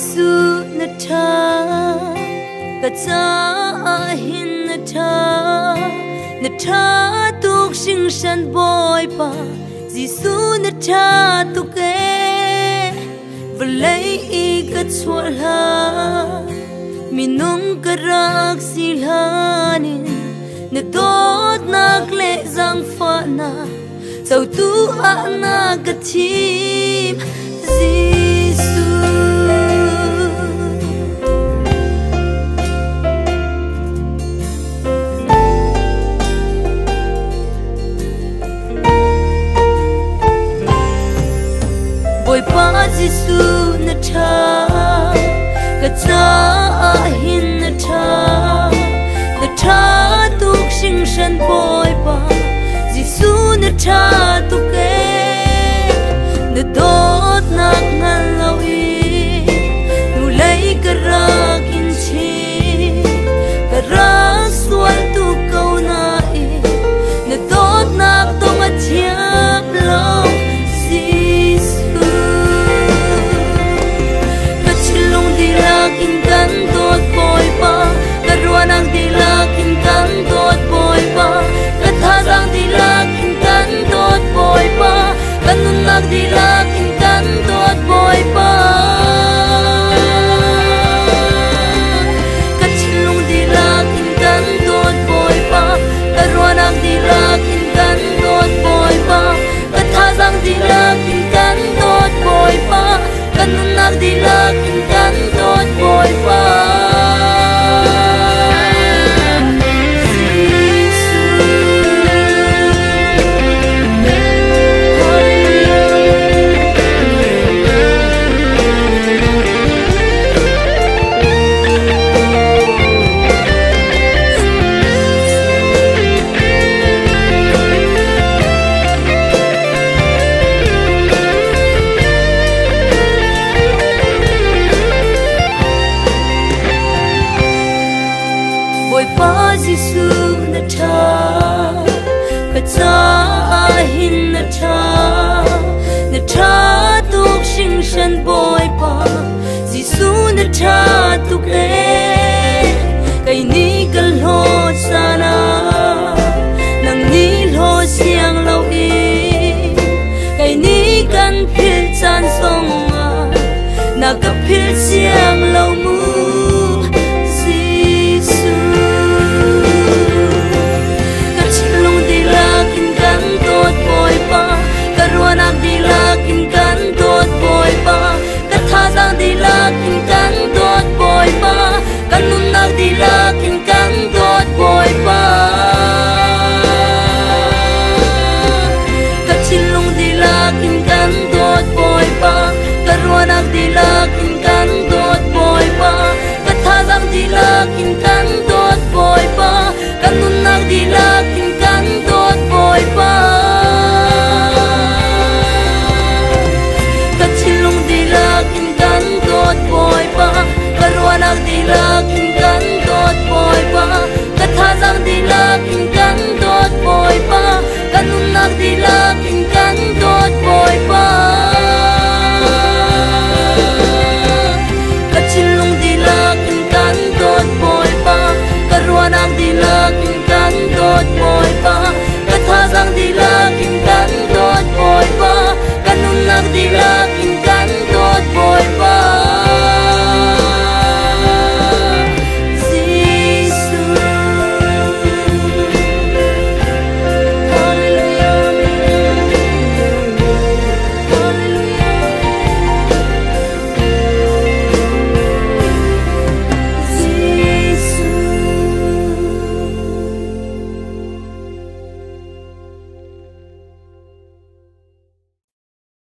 Giêsu na tha ka cha hin na tha tuk sing shan boy pa Giêsu na tha tuk ke vlei I ka chwala minung karak silhanin na dot nakle zang fa na sau tu na katim Giêsu boy pa Giêsu na tha ka cha hin na tha tuk sing shan boy pa Giêsu na tha tuk ke na dot nak ngal lawi nu lei ka rak in chi ka rak swal tu kau na I na dot nak tong a thiam lo Giêsu ka chilung di lak in kan dot boy pa ka ruanang di lak in kan dot boy pa ka thazang di lak in kan dot boy pa ka nunak di lak in kan dot boy pa ka chilung di lak in kan dot boy pa ka ruanang di lak in kan dot boy pa ka thazang di lak in kan dot boy pa ka nunak di lak in kan dot boy pa pa Giêsu na tha ka cha hin na tha tuk sing shan boy pa Giêsu na tha tuk e kai ni kal ho sana nang ni lo siang lo I kai ni kan phil chan song na ka phil si